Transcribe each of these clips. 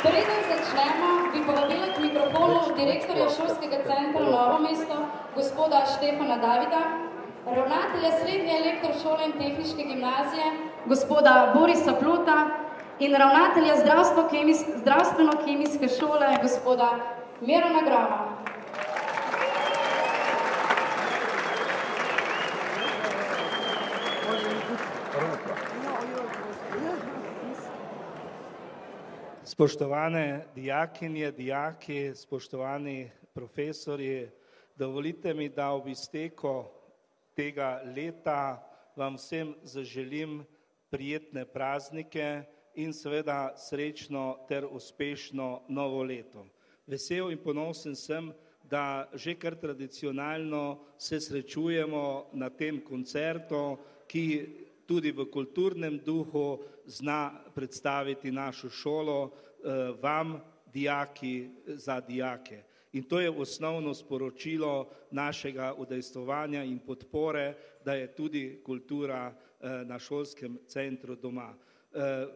Preden začnemo, bi povabila k mikrofonu direktorja šolskega centra Novo mesto, gospoda Štefana Davida, ravnatelja srednje elektrošole in tehniške gimnazije, gospoda Borisa Plota in ravnatelja zdravstveno-kemijske šole, gospoda Mirana Groma. Spoštovane dijakinje, dijaki, spoštovani profesorji, dovolite mi, da ob izteku tega leta vam vsem zaželim prijetne praznike in seveda srečno ter uspešno novo leto. Vesel in ponosen sem, da že kar tradicionalno se srečujemo na tem koncertu, ki tudi v kulturnem duhu zna predstaviti našo šolo vam, dijaki, za dijake. In to je osnovno sporočilo našega udejstvovanja in podpore, da je tudi kultura na šolskem centru doma.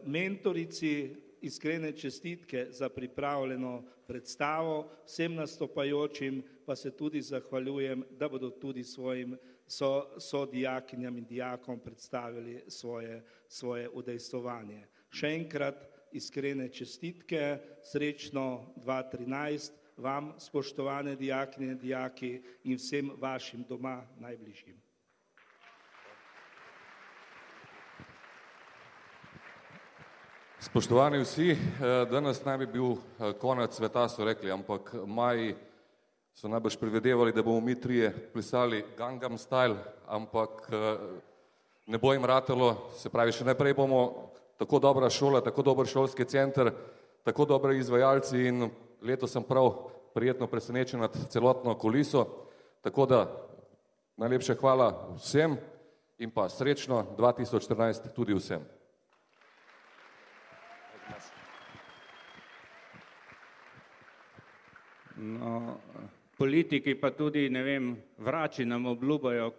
Mentorici iskrene čestitke za pripravljeno predstavo, vsem nastopajočim pa se tudi zahvaljujem, da bodo tudi svojim sodijakinjam in dijakom predstavili svoje udejstvovanje. Še enkrat iskrene čestitke, srečno 2013 vam, spoštovane dijakinje in dijaki, in vsem vašim doma najbližjim. Spoštovani vsi, danes naj bi bil konec sveta, so rekli, ampak maji so najbrž predvidevali, da bomo mi trije plesali Gangnam Style, ampak ne bo jim ratalo, se pravi, še naprej bomo tako dobra šola, tako dober šolski center, tako dobri izvajalci in letos sem prav prijetno presenečen nad celotno kuliso, tako da najlepša hvala vsem in pa srečno 2014 tudi vsem. No, politiki pa tudi, ne vem, vrači nam obljubajo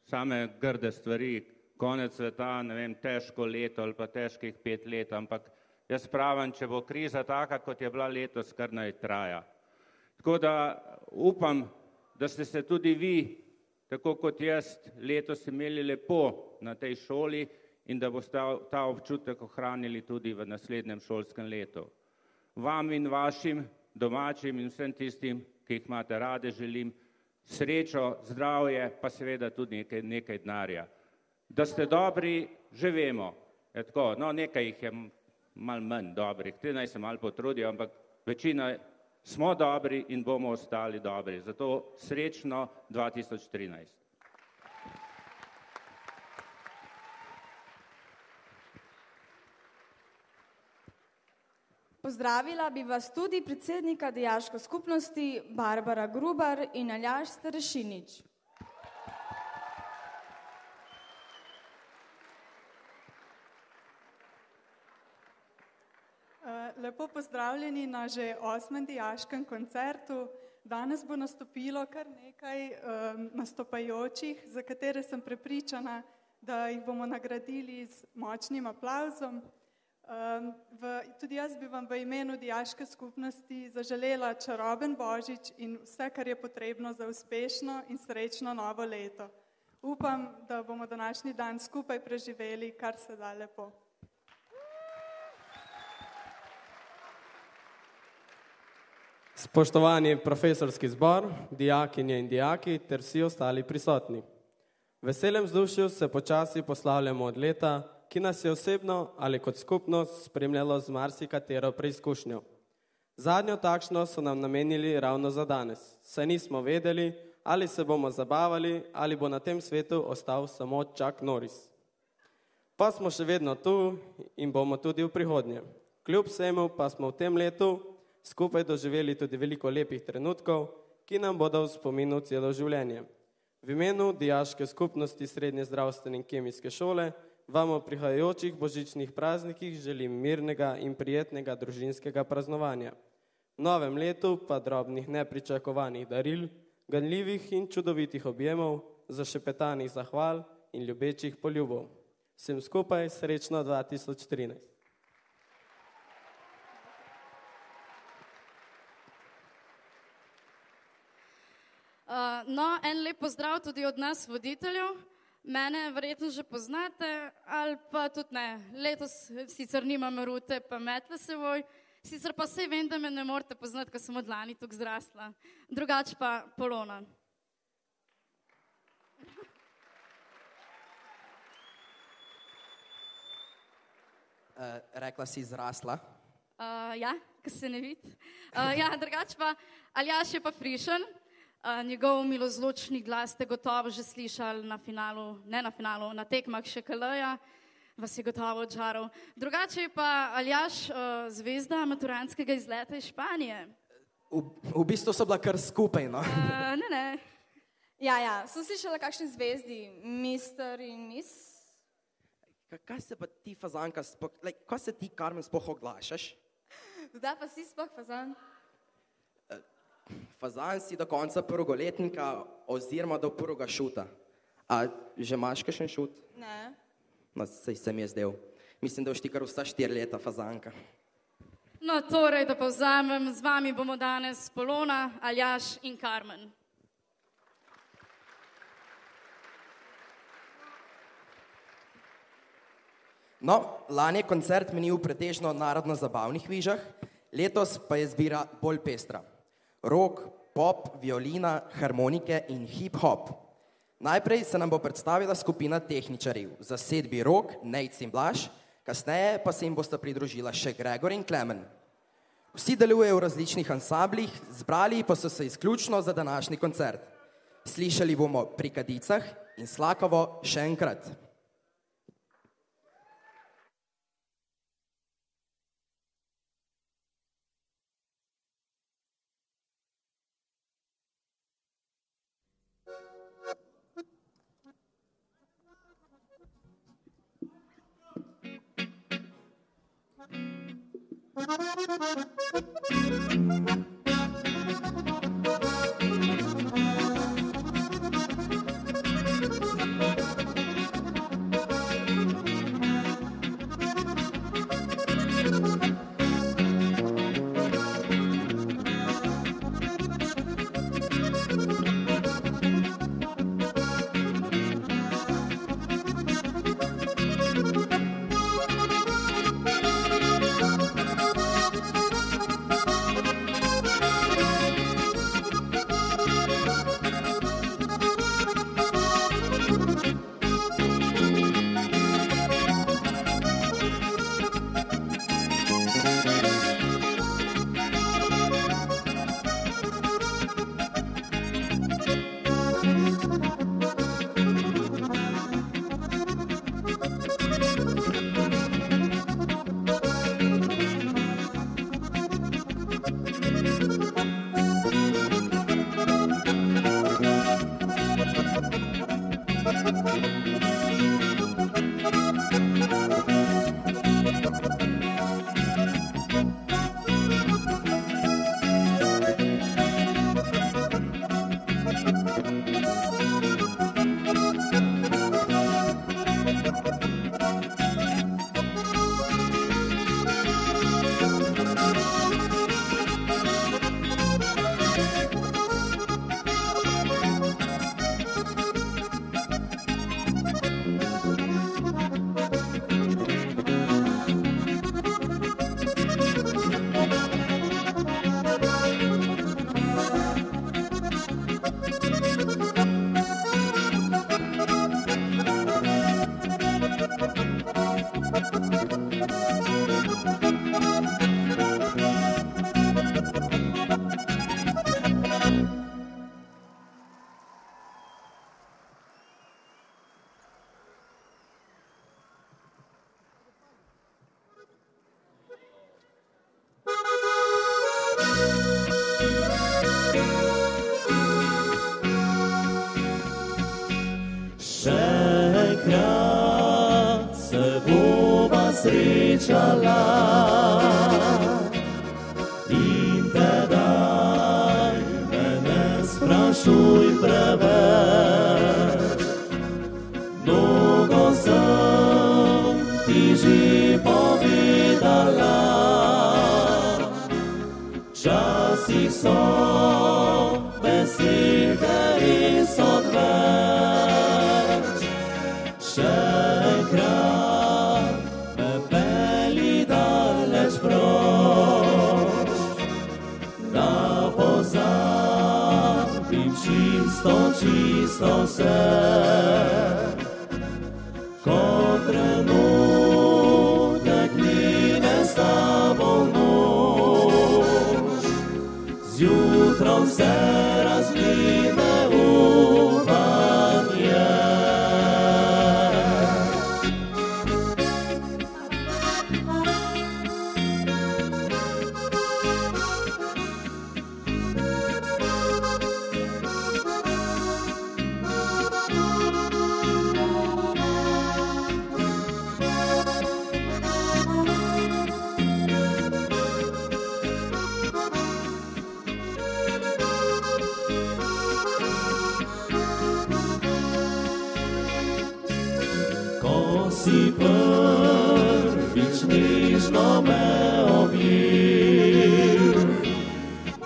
same grde stvari, konec sveta, ne vem, težko leto ali pa težkih 5 let, ampak jaz pravim, če bo kriza taka, kot je bila letos, kar naj traja. Tako da upam, da ste se tudi vi, tako kot jaz, letos imeli lepo na tej šoli in da boste ta občutek ohranili tudi v naslednjem šolskem letu. Vam in vašim domačim in vsem tistim, ki jih imate rade, želim srečo, zdravje, pa seveda tudi nekaj denarja. Da ste dobri, že vemo. Tako, no, nekaj jih je malo manj dobrih, te naj se malo potrudijo, ampak večina smo dobri in bomo ostali dobri. Zato srečno 2013. Pozdravila bi vas tudi predsednika dijaške skupnosti Barbara Grubar in Aljaž Starešinič. Lepo pozdravljeni na že 8. dijaškem koncertu. Danes bo nastopilo kar nekaj nastopajočih, za katere sem prepričana, da jih bomo nagradili z močnim aplavzom. Tudi jaz bi vam v imenu dijaške skupnosti zaželela čaroben Božič in vse, kar je potrebno za uspešno in srečno novo leto. Upam, da bomo današnji dan skupaj preživeli, kar se da lepo. Spoštovani profesorski zbor, dijakinje in dijaki ter vsi ostali prisotni. V veselem vzdušju se počasi poslavljamo od leta, ki nas je osebno ali kot skupnost spremljalo z marsikatero preizkušnjo. Zadnjo takšno so nam namenili ravno za danes, saj nismo vedeli, ali se bomo zabavali, ali bo na tem svetu ostal samo Chuck Norris. Pa smo še vedno tu in bomo tudi v prihodnje. Kljub vsemu pa smo v tem letu skupaj doživeli tudi veliko lepih trenutkov, ki nam bodo v spominu celo življenje. V imenu dijaške skupnosti Srednje zdravstvene in kemijske šole vam v prihajajočih božičnih praznikih želim mirnega in prijetnega družinskega praznovanja. V novem letu pa drobnih nepričakovanih daril, ganljivih in čudovitih objemov, zašepetanih zahval in ljubečih poljubov. Vsem skupaj srečno 2013. No, en lep pozdrav tudi od nas voditeljev. Mene verjetno že poznate, ali pa tudi ne. Letos sicer nimam rute, pa metle seboj, sicer pa vse vem, da me ne morete poznati, ko sem od lani tukaj zrasla. Drugač pa Polona. Rekla si zrasla? Ja, ko se ne vidi. Ja, drugač pa Aljaž je pa frišen. Njegov milozločni glas ste gotovo že slišali na finalu, ne na finalu, na tekmah Šekeleja, vas je gotovo odžaral. Drugače je pa Aljaž zvezda maturantskega izleta iz Španije. V bistvu so bila kar skupaj, no? Ne. Ja, sem slišala kakšni zvezdi, mister in mis. Kaj se pa ti, Fazanka, kaj se ti, Karmen, sploh oglašaš? Kdaj pa si sploh Fazan? Fazan si do konca prvoletnika oziroma do prvega šuta. A že imaš kakšen šut? Ne. No, saj se mi je zdel. Mislim, da boš ti kar vsa 4 leta, Fazanka. No, torej, da povzamem, z vami bomo danes Polona, Aljaž in Karmen. No, lani je koncert minil pretežno narodno-zabavnih vižah, letos pa je zbira bolj pestra. Rock, pop, violina, harmonike in hip-hop. Najprej se nam bo predstavila skupina tehničarjev, zasedbi Rock, Nejc in Blaž, kasneje pa se jim bosta pridružila še Gregor in Klemen. Vsi delujejo v različnih ansamblih, zbrali pa so se izključno za današnji koncert. Slišali bomo Pri kadicah in Slakovo še enkrat. srečala in tedaj me ne sprašuj preveč. Mnogo sem ti že povedala, časih so besede čisto vse. Ko trenutek mine s tabo noč, zjutrom se razmine upanje. Ko si prvič nežno me objel,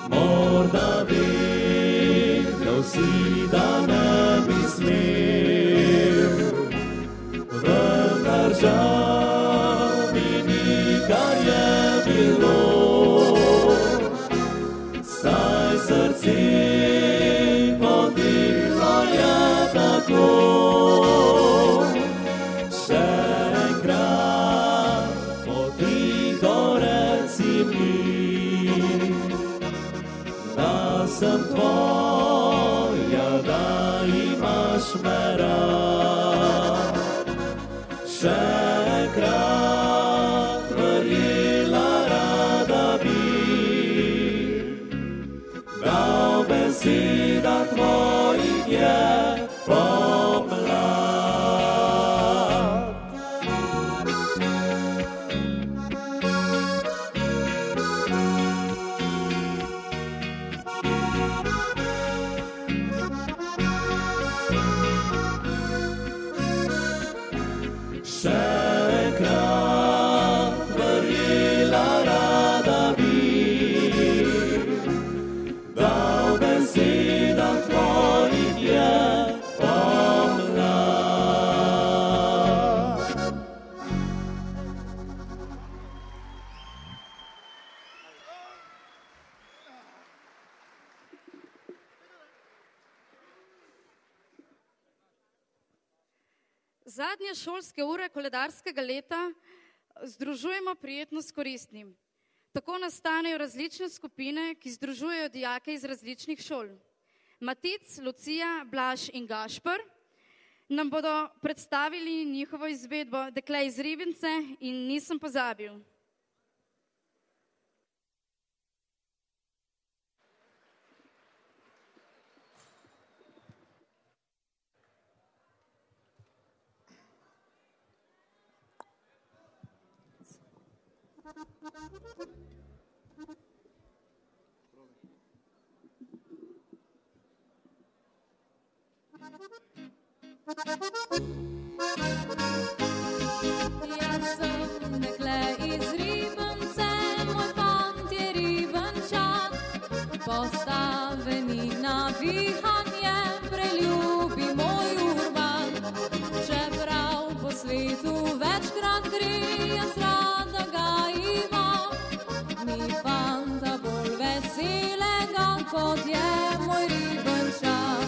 morda vedel si, da ne bi smel, vendar žal mi nikar je bilo, saj srce vodilo je tako. Sem tvoja, da imaš me rad. Še enkrat verjela rada bi, da v besedah tvojih je pomlad. Zadnje šolske ure koledarskega leta združujemo prijetno s koristnim. Tako nastanejo različne skupine, ki združujejo dijake iz različnih šol. Matic, Lucija, Blaž in Gašper nam bodo predstavili njihovo izvedbo Dekle iz Ribnice in Nisem pozabil. Jaz sem dekle iz Ribnice, moj fant je Ribničan, postaveni na vihanje, preljubi moj Urban. Čeprav po svetu večkrat gre, jaz rada ga imam, ni fanta bolj veselega, kot je moj Ribničan.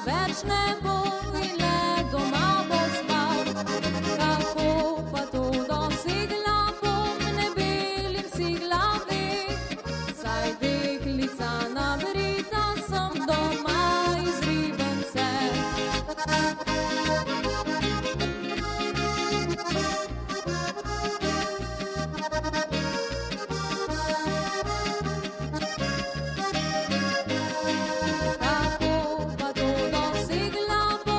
Več ne bo in le doma bo spal. Kako pa to dosegla bom, ne belim si glave, saj deklica nabrita sem doma iz Ribnice. Kako pa to dosegla bom,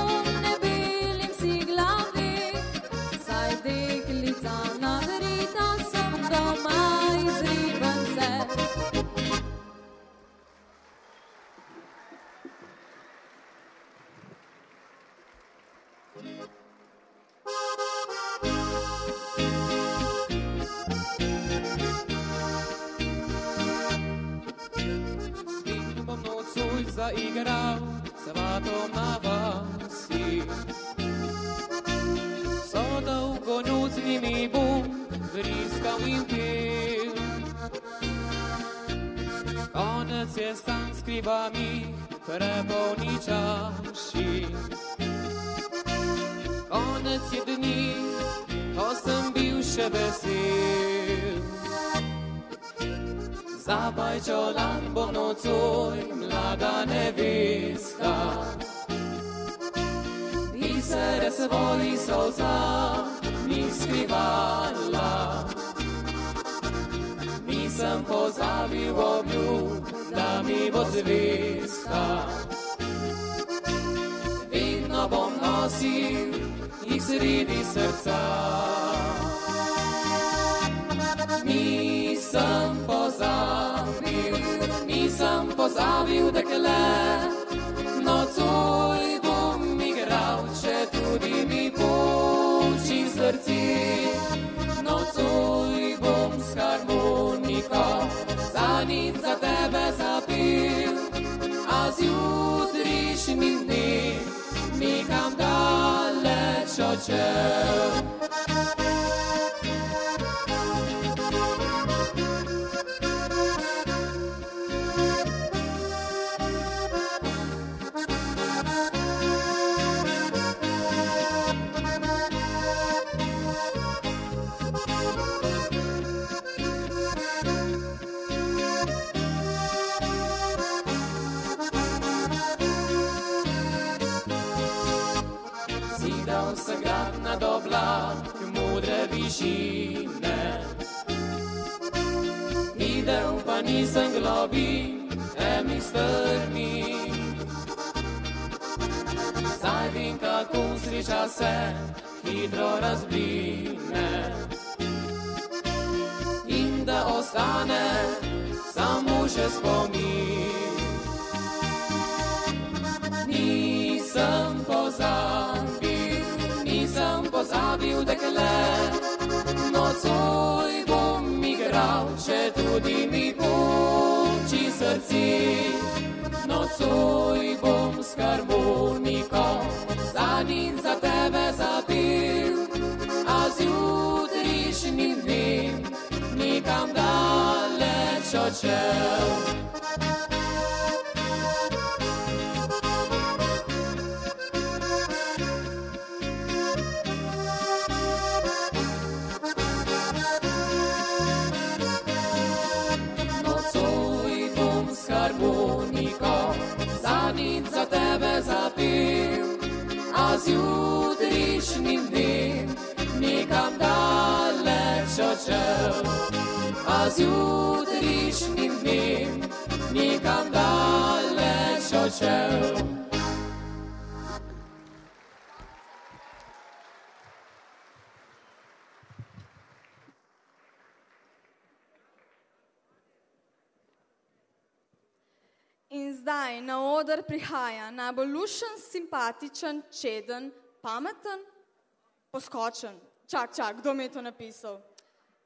igral svatom na vasi. So dolgo noč z njimi bom vriskal in pil. Konec je sam skrivam jih prepolni čaši. Konec je dni, ko sem bil še vesel. Za pajčolan bom nocoj mlada nevesta. Bisere svojih solza ni skrivala. Nisem pozabil obljub, da mi bo zvesta. Vedno bom nosil jih sredi srca. Nisem pozabil, dekle, nocoj bom igral, če tudi mi poči srci. Nocoj bom s harmoniko za nič za tebe zapil, a zjutrišnjim dnem nikam daleč odšel. Do oblak modre višine. Videl pa nisem globin temnih strmi. Zdaj vem, kako sreča se hitro razbline in da ostane samo še spomin. Nisem pozabil, dekle, nocoj bom igral, če tudi mi poči srci. Nocoj bom s harmoniko za nič za tebe zapil, a zjutrišnjim dnem nikam daleč odšel. Za tebe zapil, a zjutrišnjim dnem nikam daleč odšel. A zjutrišnjim dnem nikam daleč odšel. In zdaj na oder prihaja najbolj lušen, simpatičen, čeden, pameten, poskočen. Čak, kdo mi je to napisal?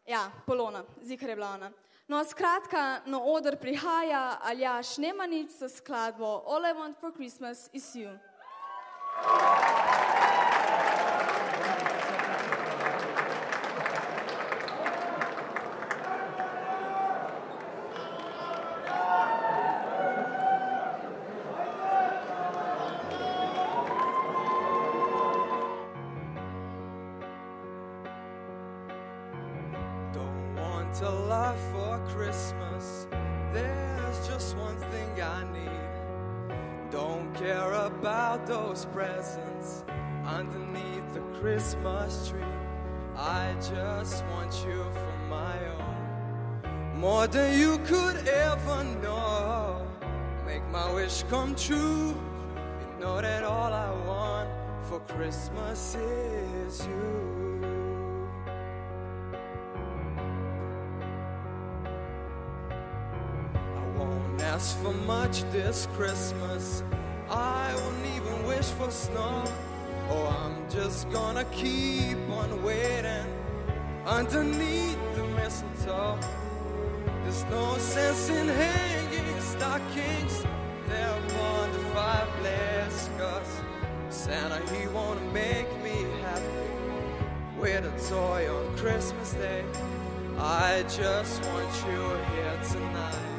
Ja, Polona, zikar je bila ona. No, skratka, na oder prihaja Aljaž Nemanič s skladbo All I Want for Christmas is You. A lot for Christmas. There's just one thing I need. Don't care about those presents underneath the Christmas tree. I just want you for my own, more than you could ever know. Make my wish come true. You know that all I want for Christmas is you. Ask for much this Christmas. I won't even wish for snow. Oh, I'm just gonna keep on waiting underneath the mistletoe. There's no sense in hanging stockings there upon the fireplace, 'cause Santa, he wanna make me happy with a toy on Christmas Day. I just want you here tonight.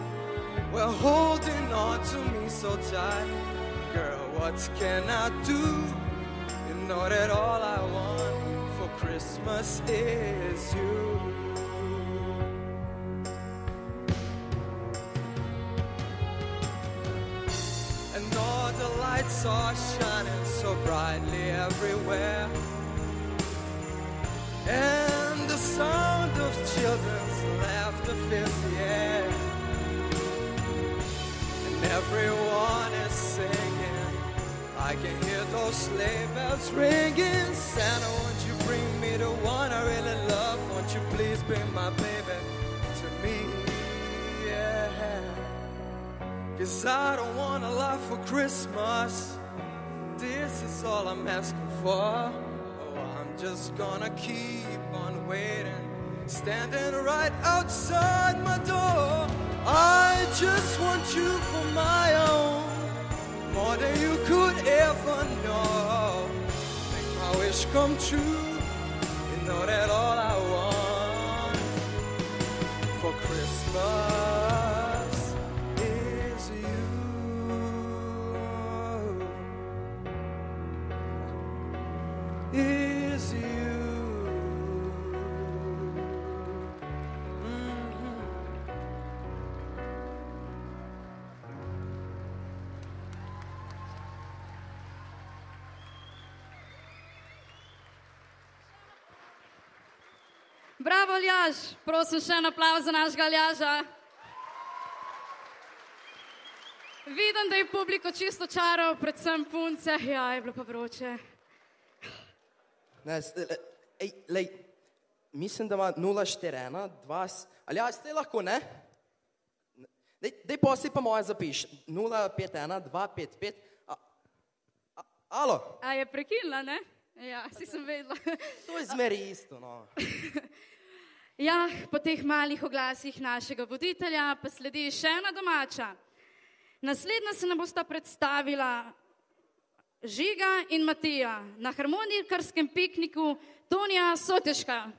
Well, holding on to me so tight. Girl, what can I do? You know that all I want for Christmas is you. And all the lights are shining so brightly everywhere. And the sound of children's laughter fills the air. And everyone is singing. I can hear those sleigh bells ringing. Santa, won't you bring me the one I really love? Won't you please bring my baby to me? Yeah. 'Cause I don't want a lot for Christmas. This is all I'm asking for. I'm just gonna keep on waiting, standing right outside my door. I just want you for my own, more than you could ever know. Make my wish come true. You know that all I want for Christmas is you. Is you. Bravo, Aljaž. Prosim, še en aplavz za našega Aljaža. Vidim, da je publiko čisto čaral, predvsem punce. Ja, je bilo pa vroče. Ne, lej, mislim, da ima 041, 2... Ali ja, ste lahko, ne? Dej posli pa moje zapiš. 051, 255... Alo? A je prekinila, ne? Ja, si sem vedela. To je zmeri isto, no. Ja, po teh malih oglasih našega voditelja pa sledi še ena domača. Naslednja se nam bosta predstavila Žiga in Matija na harmonikarskem pikniku Tonija Soteška.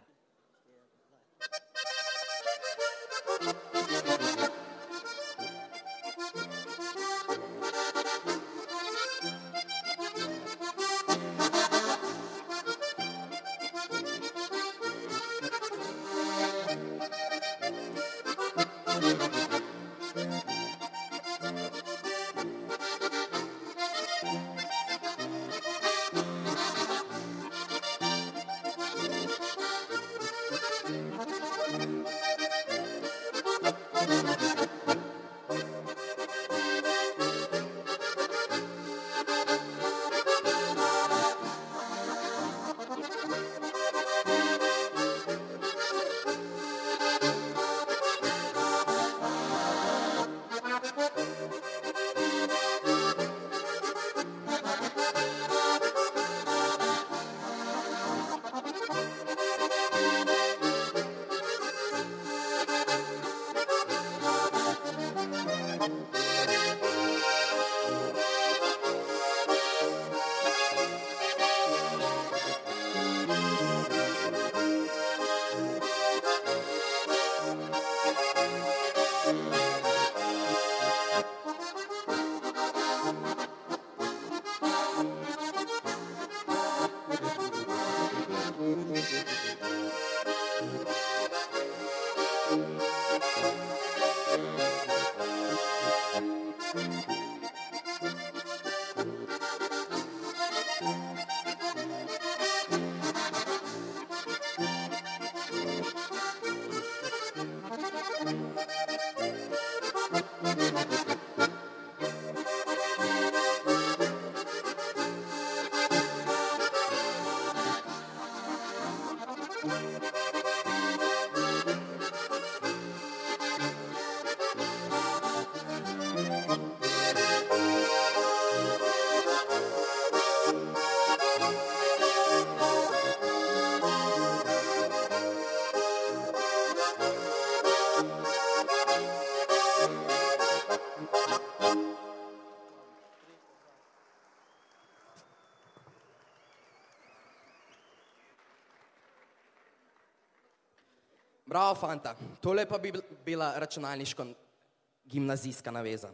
Bravo, fanta. Tole pa bi bila računalniško-gimnazijska naveza.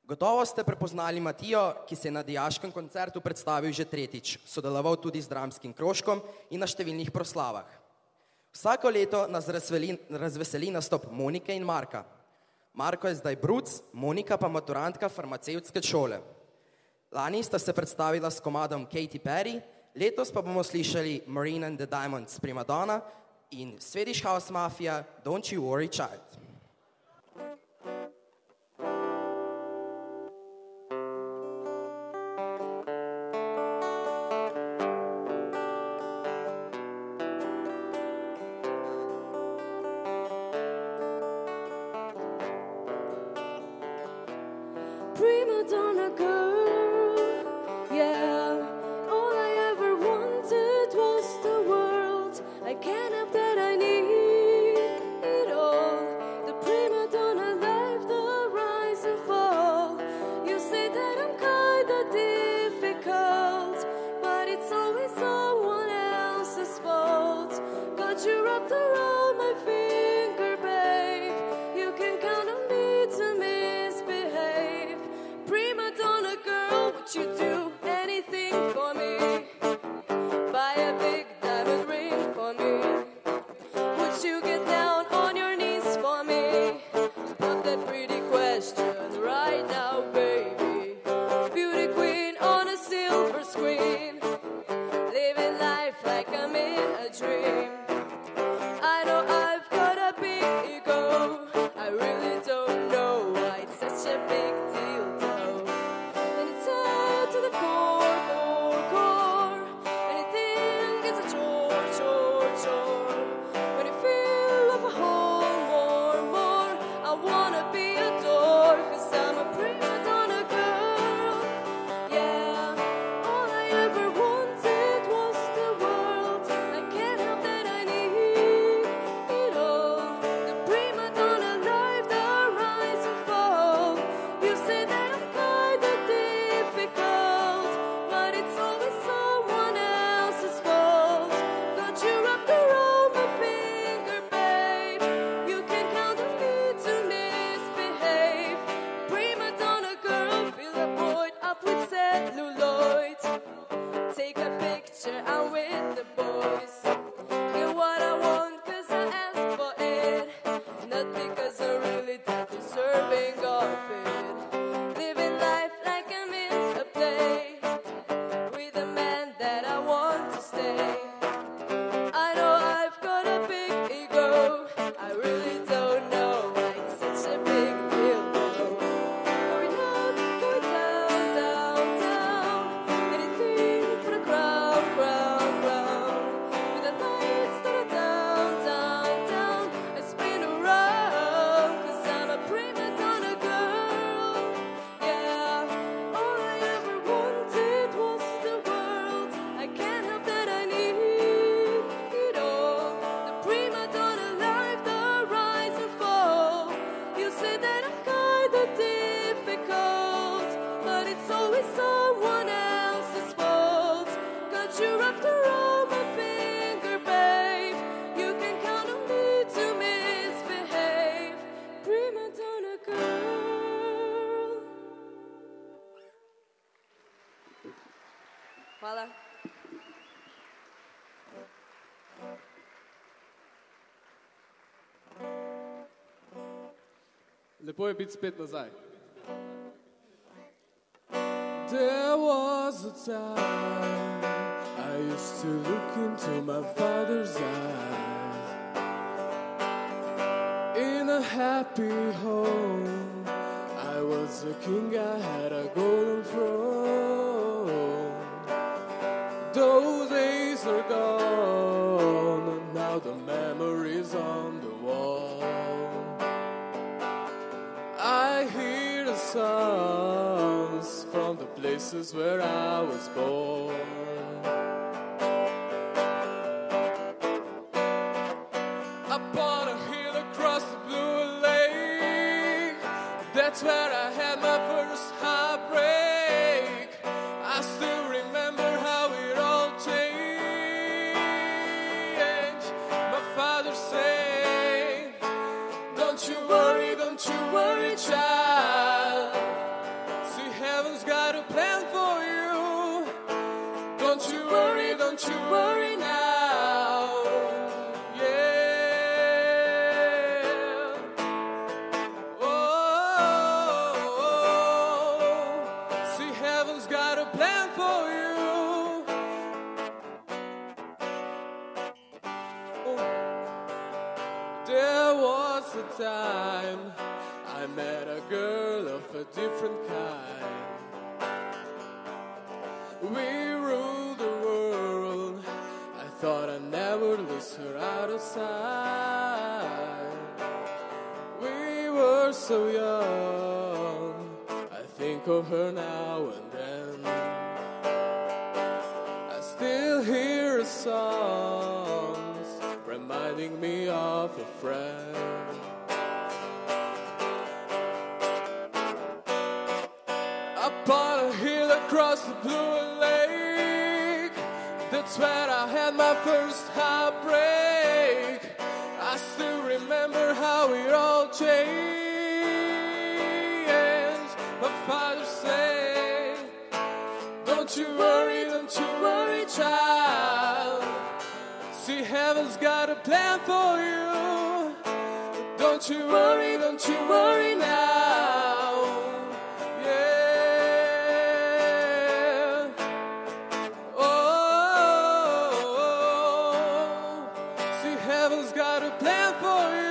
Gotovo ste prepoznali Matijo, ki se je na dijaškem koncertu predstavil že tretjič, sodeloval tudi z dramskim krožkom in na številnih proslavah. Vsako leto nas razveseli nastop Monike in Marka. Marko je zdaj bruc, Monika pa maturantka farmacevtske šole. Lani sta se predstavila s komadom Katy Perry, letos pa bomo slišali Marina and the Diamonds Primadonna in Swedish House Mafia Don't You Worry Child. Prima donna girl, yeah. All I ever wanted was the world. I can't help that I need it all. The prima donna life, the rise and fall. You say that I'm kinda difficult, but it's always someone else's fault. Got you wrapped around my finger, babe. You can count on me to misbehave. Prima donna girl, would you do anything for me? Buy a big diamond ring for me. Would you get down on your knees for me? Pop that pretty question right now, baby. Beauty queen on a silver screen, living life like I'm in a dream. I know I've got a big ego, I really don't know why it's such a big deal though. And it's out to the core, core, core. Anything gets a chore, chore, chore. When you feel of a whole more, I wanna be adored, 'cause I'm a prima donna girl. Yeah, all I ever wanted was the world. I can't help that I need it all. The prima donna life, the rise and fall. You say that I'm kinda difficult, but it's always someone else's fault. Got you wrapped around my finger, babe. You can count on me to misbehave. Prima donna girl, fill the void up with celluloid. Take a picture, I'm with the boys. Get what I want, 'cause I asked for it. Not because I'm really that deserving of it. Living life like I'm in a play, with a man that I want to stay. I know I've got a big ego, I really don't know why it's such a big deal though. Going up, going down, down, down. Anything for the crown, crown, crown. With the lights that are down, down, down. I spin around, 'cause I'm a prima donna girl. Yeah, all I ever wanted was the world. I can't help that I need it all. The prima donna life, the rise and fall. You say that I'm kinda difficult, but it's always someone else's fault. Got you wrapped around my finger, babe. You can count on me to misbehave. Prima donna girl. Hvala. Lepo je biti spet nazaj. There was a time I used to look into my father's eyes. In a happy home, I was a king, I had a golden throne. Those days are gone, and now the memories on the wall. I hear the sounds from the places where I was born. Upon a hill across the blue lake, that's where I had my first heartbreak. I still remember how it all changed. My father said was a time I met a girl of a different kind. We ruled the world. I thought I'd never lose her out of sight. We were so young. I think of her now and then. I still hear her songs reminding me of a friend. Up on a hill across the blue lake, that's where I had my first heartbreak. I still remember how we all changed. My father said, don't you worry, child. See, heaven's got a plan for you. Don't you worry now. Yeah. Oh, see, heaven's got a plan for you.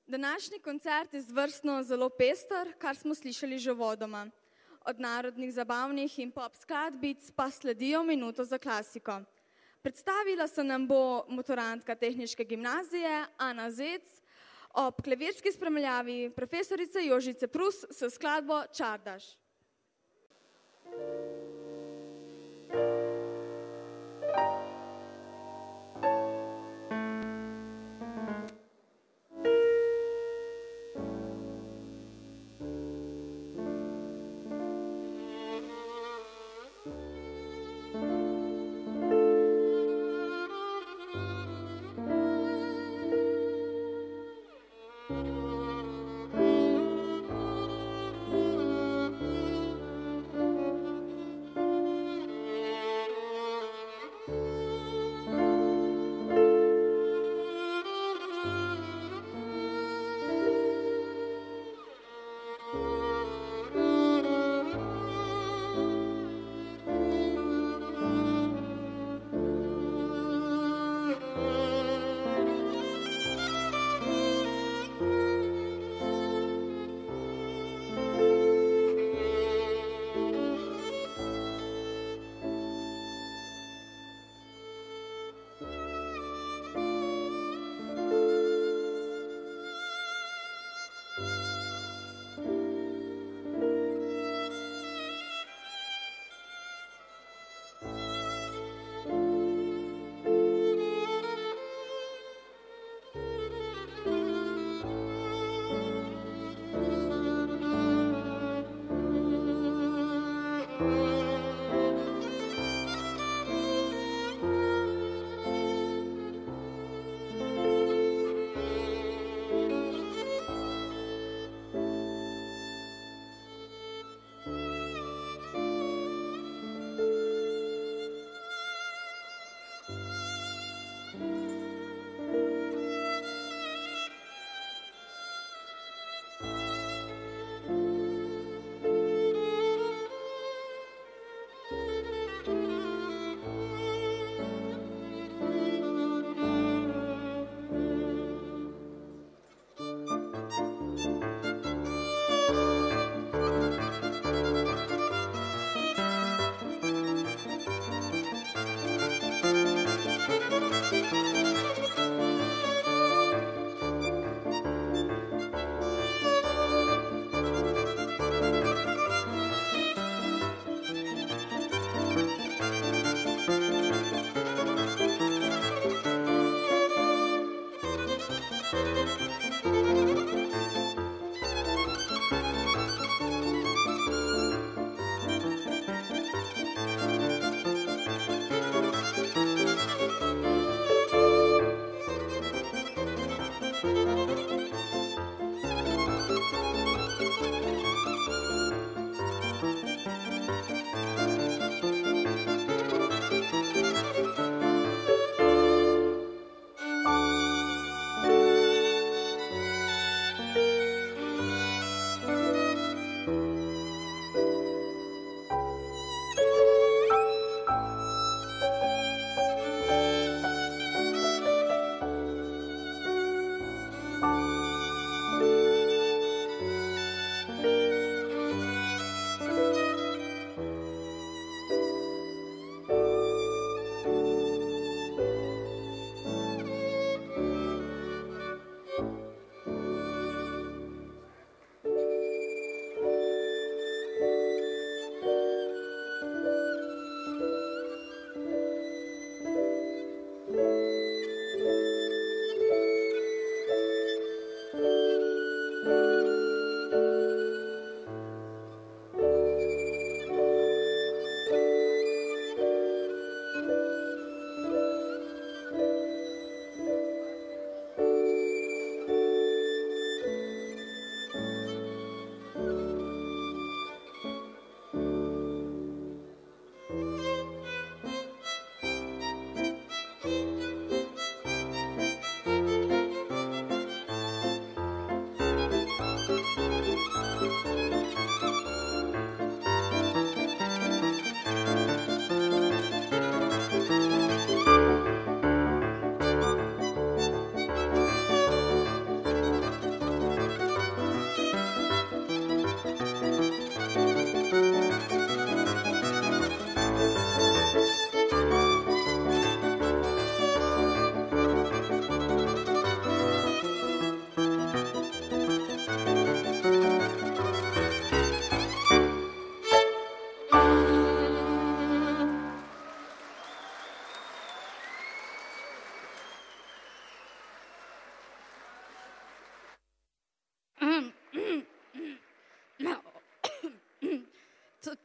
Današnji koncert je zvrstno zelo pester, kar smo slišali že vodoma. Od narodnih, zabavnih in pop skladbic pa sledijo minuto za klasiko. Predstavila se nam bo maturantka Tehniške gimnazije Ana Zec, ob klavirski spremljavi profesorice Jožice Prus s skladbo Čardaš.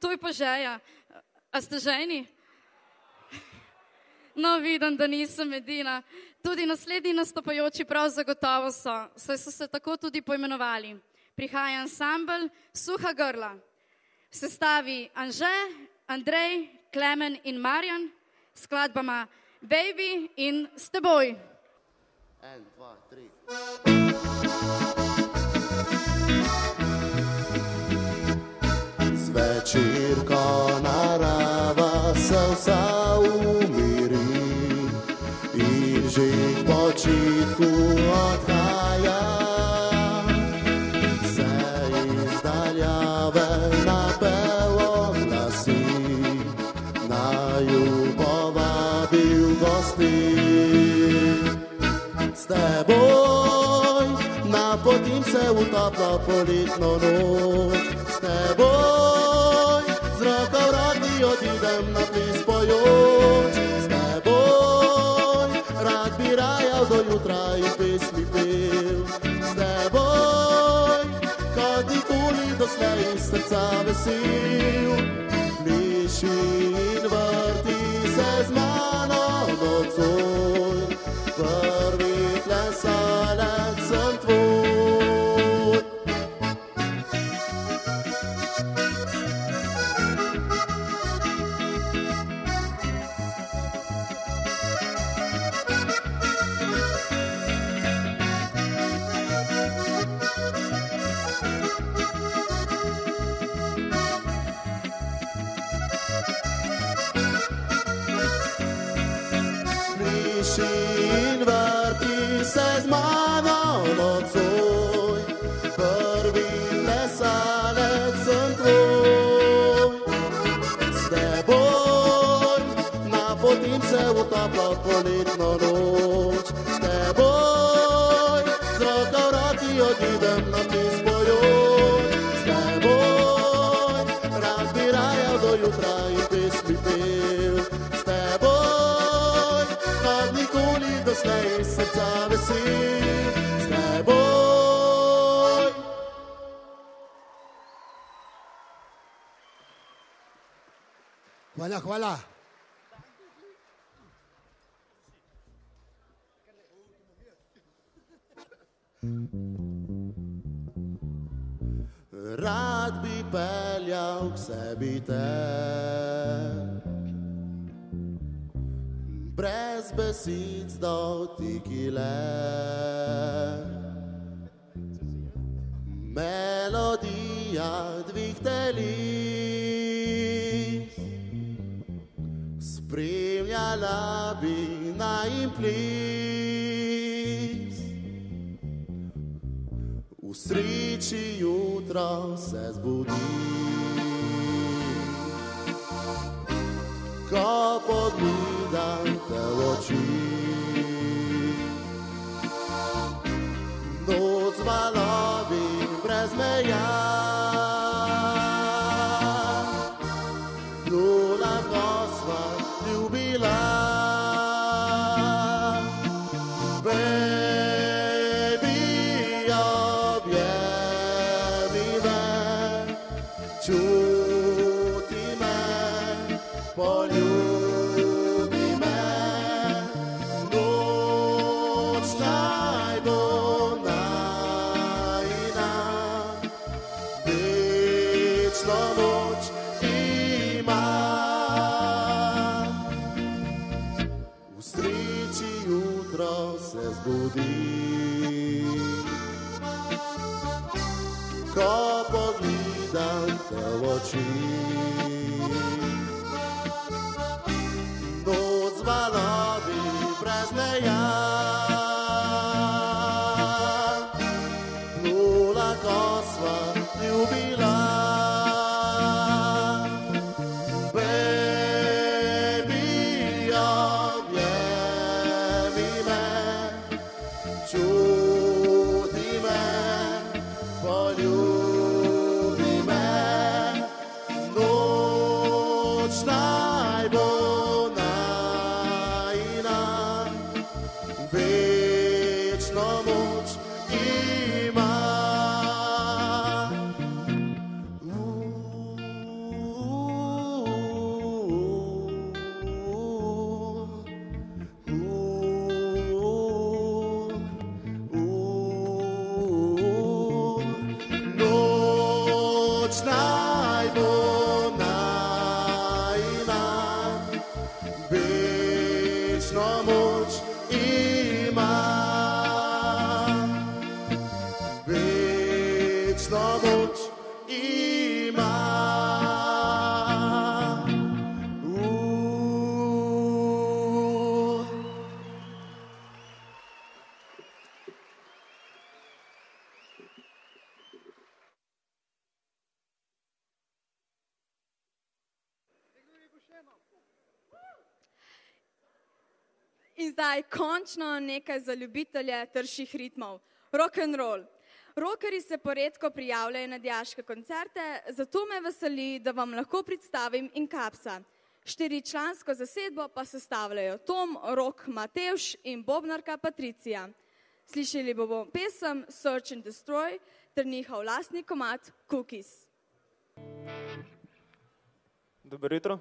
to je pa žeja. A ste žejni? No, vidim, da nisem edina. Tudi naslednji nastopajoči prav zagotovo so, saj so se tako tudi poimenovali. Prihaja ansambel Suha grla. V sestavi Anže, Andrej, Klemen in Marjan, skladbama Baby in S teboj. 1, 2, 3. Zvečer, ko narava se vsa umiri in že k počitku odhaja, se iz daljave napev oglasi, naju povabil gosti. S teboj napotim se v toplo poletno noč, s teboj z roko v roki odidem na ples pojoč, s teboj rad bi rajal do jutra in pesmi pel, s teboj kot nikoli doslej iz srca vesel. Pliši in vrti se z mano nocoj, prvi plesalec sem tvoj. In vrti se z mano nocoj, prvi plesalec sem tvoj. S teboj napotim se v toplo poletno noč, s teboj z roko v roki odidem na ples pojoč, s teboj rad bi rajal do jutra in pesmi pel, s teboj kot nikoli doslej iz srca vesel, s teboj. Hvala, hvala. Rad bi peljal k sebi te, brez besed dotikile, melodija dvih telis, spremljala bi najin ples. V sreči jutro se zbudi, ko pogledam te v oči. Noc valovi brez meja, luna, ko sva ljubila. Baby, objemi me, čuti me, poljubi me. Noč naj bo najina, večno moč ima. V sreči jutro se zbudi, ko pogledam te v oči. Noc valovi brez meja, plula, ko sva ljubila. Baby, objemi me, čuti me, poljubi me. Noč naj bo najina, In zdaj končno nekaj za ljubitelje trših ritmov. Rock and roll. Rockerji se poredko prijavljajo na dijaške koncerte, zato me veseli, da vam lahko predstavim Inkapsa. 4-člansko zasedbo pa sestavljajo Tom, Rok, Matevž in bobnarka Patricija. Slišali bomo pesem Search and Destroy ter njihov lastni komad Cookies. Dobro jutro.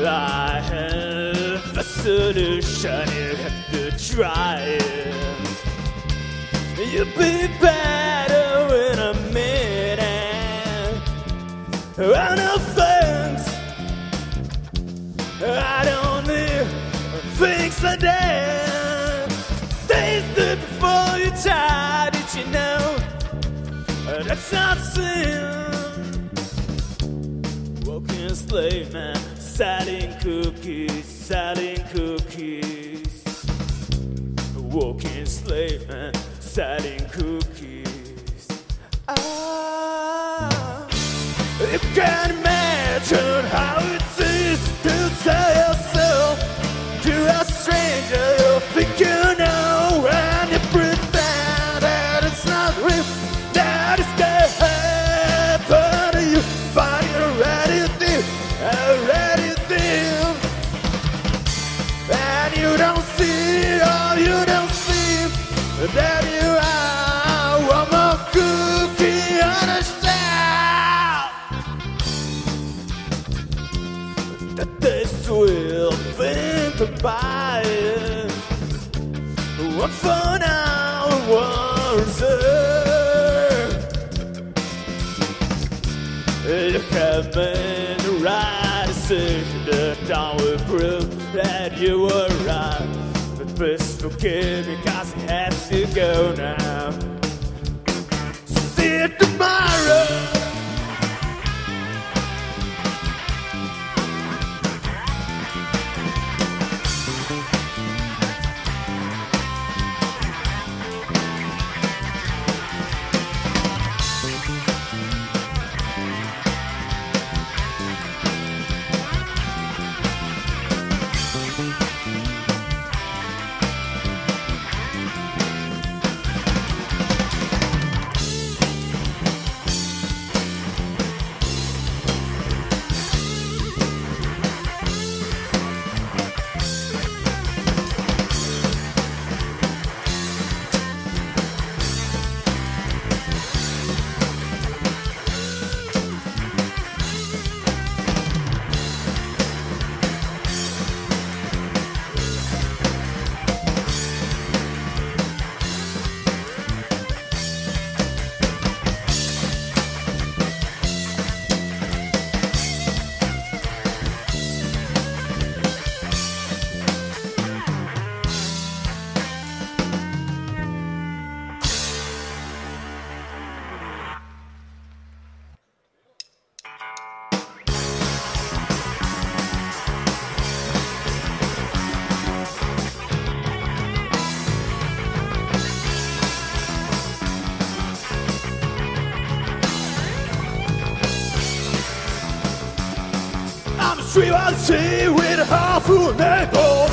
I have a solution, you have to try it. You'll be better in a minute. I know things I don't need, things like that. Taste it before you try, did you know? That's not sin. Walking slave man, selling cookies, selling cookies. Walking slave man, selling cookies. You can't imagine how it is to sell yourself to a stranger you think you know, and you pretend that it's not real, that it's gonna happen to you, but you're ready to and you don't see, oh, you don't see that you are one more cookie on a shelf. That this will think about it. One for now, one reserve. You have made the right decision. The time will prove that you were right. But please forgive me, cause it has to go now. See you tomorrow. 313 with a half full neighbor.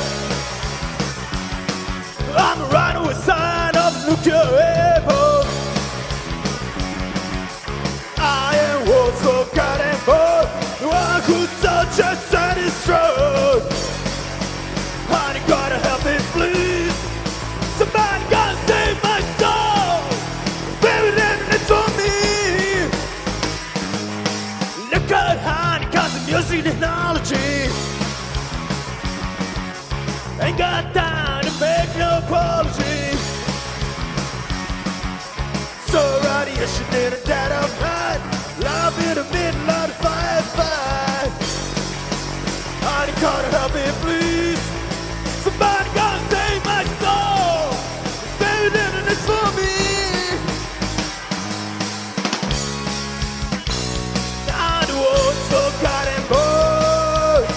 I'm a rhino with sign of nuclear airport. I am world so goddamn bored. The one who's such a sadist stroke. Honey, gotta help me, please. Somebody gotta save my soul. Baby, then it's for me. Look out, honey, cause I'm using technology. Ain't got time to make no apology. So radiation in a dead of night. Love in the middle of the firefight. Honey, gotta help me, please. Somebody gotta save my soul. Baby, then it's for me. I'm the one so goddamn bored.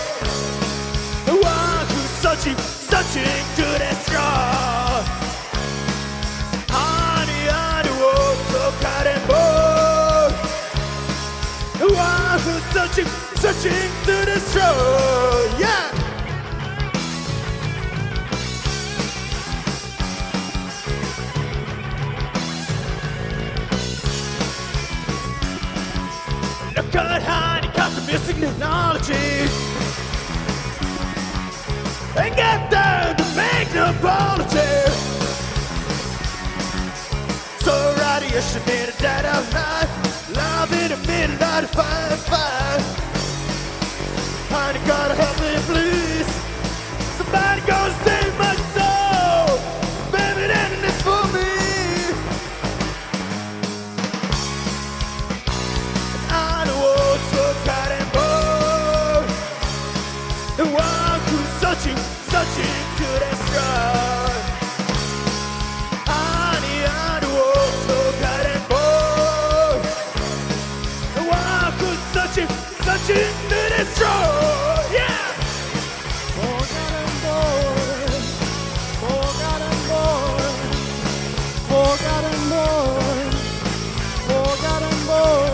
The one who's searching to destroy. Honey, I'm the one so goddamn bored. The one who's searching to destroy. Yeah. Look at honey, cause I'm missing technology. Ain't got time to make no apology. So radiation in the dead of night. Love in the middle of the firefight. Honey, gotta help me, please. Somebody gonna save my soul. Baby, then it's for me. I'm the one so goddamn bored. The one who's searching to destroy. Honey, I'm the one so goddamn bored. The one who's searching to destroy. Yeah. Forgotten boy, forgotten boy, forgotten boy, forgotten boy.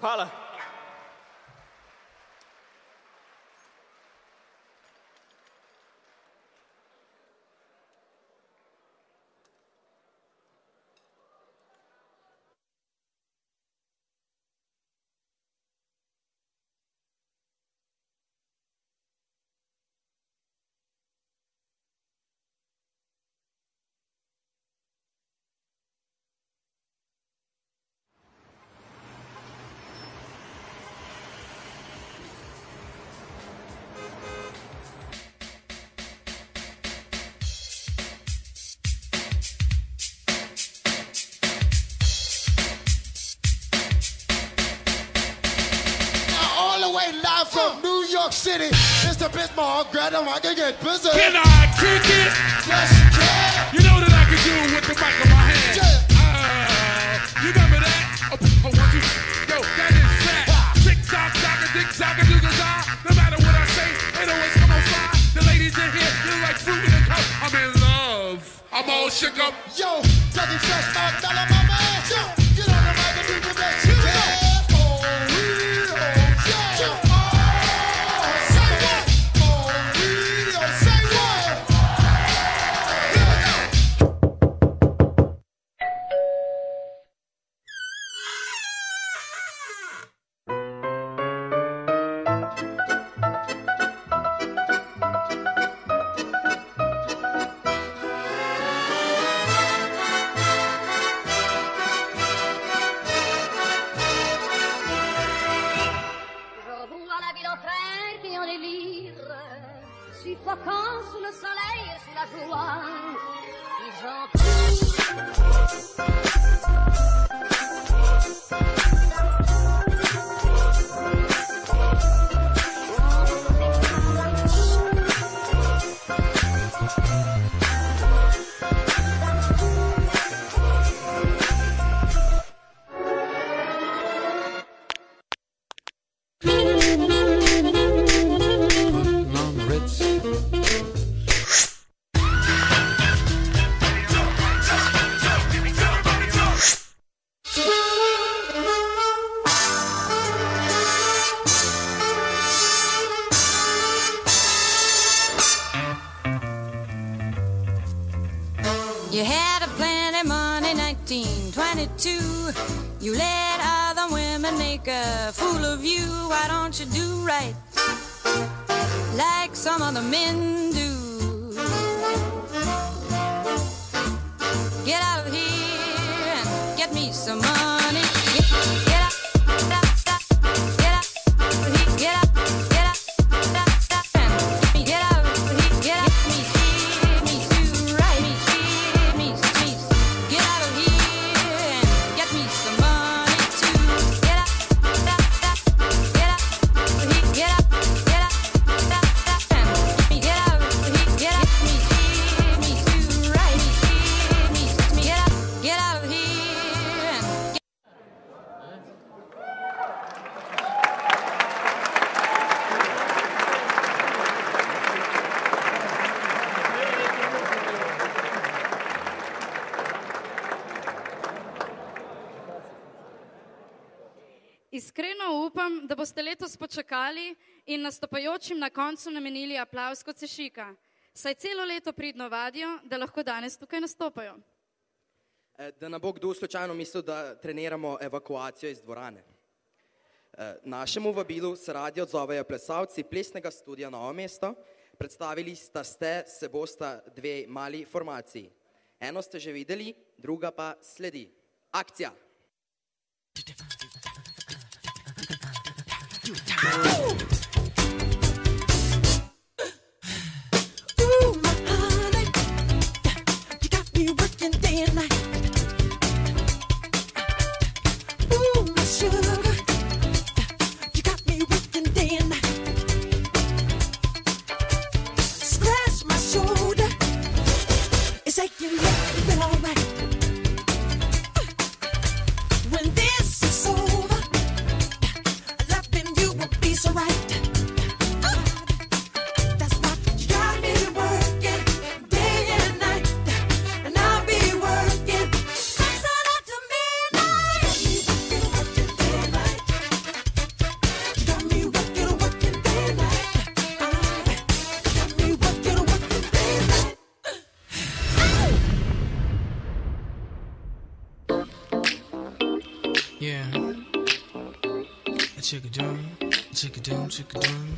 Hvala. Live from New York City, Mr. Bismarck, Greta, I can get busy. Can I kick it? Yes, you can. You know that I can do it with the mic in my hand. Yeah. You remember that? Oh, 1, 2, yo, that is fat. Tick tock, tock, tick tock, do the no matter what I say, it always come on fly. The ladies in here, you're like fruit in a cup. I'm in love. I'm all shook up. Yo, Dougie Fresh, my dollar, my man. Yo, get on the mic and do the best you can. You had a plenty money, 1922. You let other women make a fool of you. Why don't you do right like some other men do? Get out of here and get me some money. Get out, get out, get out, get out, get out, get out, get me too right. Get out of here and get me some money too. Get out, get out, get out, get out, get out, get out, get me too right. Get out of here and get. Iskreno upam, da boste letos počakali in nastopajočim na koncu namenili aplavz kot se šika, saj celo leto pridno vadijo, da lahko danes tukaj nastopajo. Da ne bo kdo slučajno mislil, da treniramo evakuacijo iz dvorane. Našemu vabilu se radi odzovejo plesalci plesnega studia Novo mesto. Predstavili se bosta dve mali formaciji. Eno ste že videli, druga pa sledi. Akcija! Yeah. Chickadoom, chickadoom, chickadoom.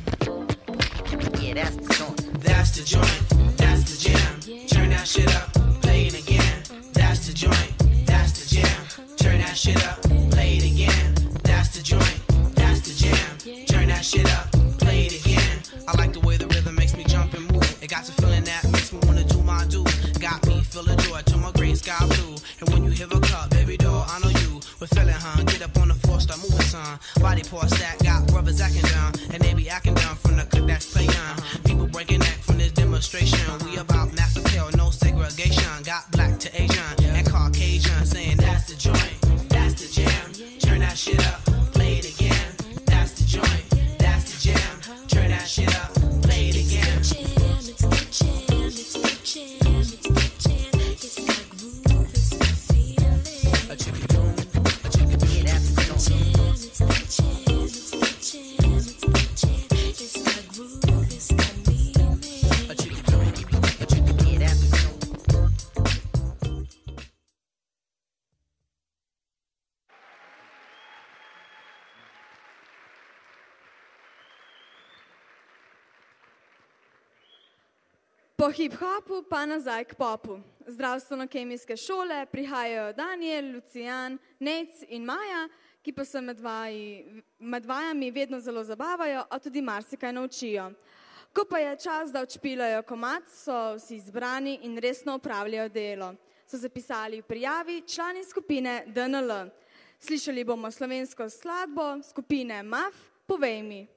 Yeah, that's the joint. That's the joint. That's the jam. Turn that shit up, play it again. That's the joint. That's the jam. Turn that shit up, play it again. That's the joint. That's the jam. Turn that shit up, play it again. I like the way the rhythm makes me jump and move. It got a feeling that makes me wanna do my do. Got me feeling joy to my gray sky blue. And when you hear a cup, baby doll, I know you. We're feeling, huh? Get up on the floor, start moving, son. Body part stack, got brothers acting down, and they be acting down from the cut that's playing. People breaking neck from this demonstration. We about mass appeal, no segregation. Got black to Asian and Caucasian, saying that's the joint, that's the jam. Turn that shit up, play it again. That's the joint, that's the jam. Turn that shit up, play it again. It's the jam, it's the jam, it's the jam, it's the jam. It's that groove, it's that feeling. A chicken boom. Po hip-hopu pa nazaj k popu. Zdravstveno-kemijske šole prihajajo Daniel, Lucijan, Nec in Maja, ki pa se med vajami vedno zelo zabavajo, a tudi marsikaj naučijo. Ko pa je čas, da odšpilajo komad, so vsi zbrani in resno opravljajo delo. So zapisali v prijavi člani skupine DNL. Slišali bomo slovensko skladbo skupine MAF, Povej mi.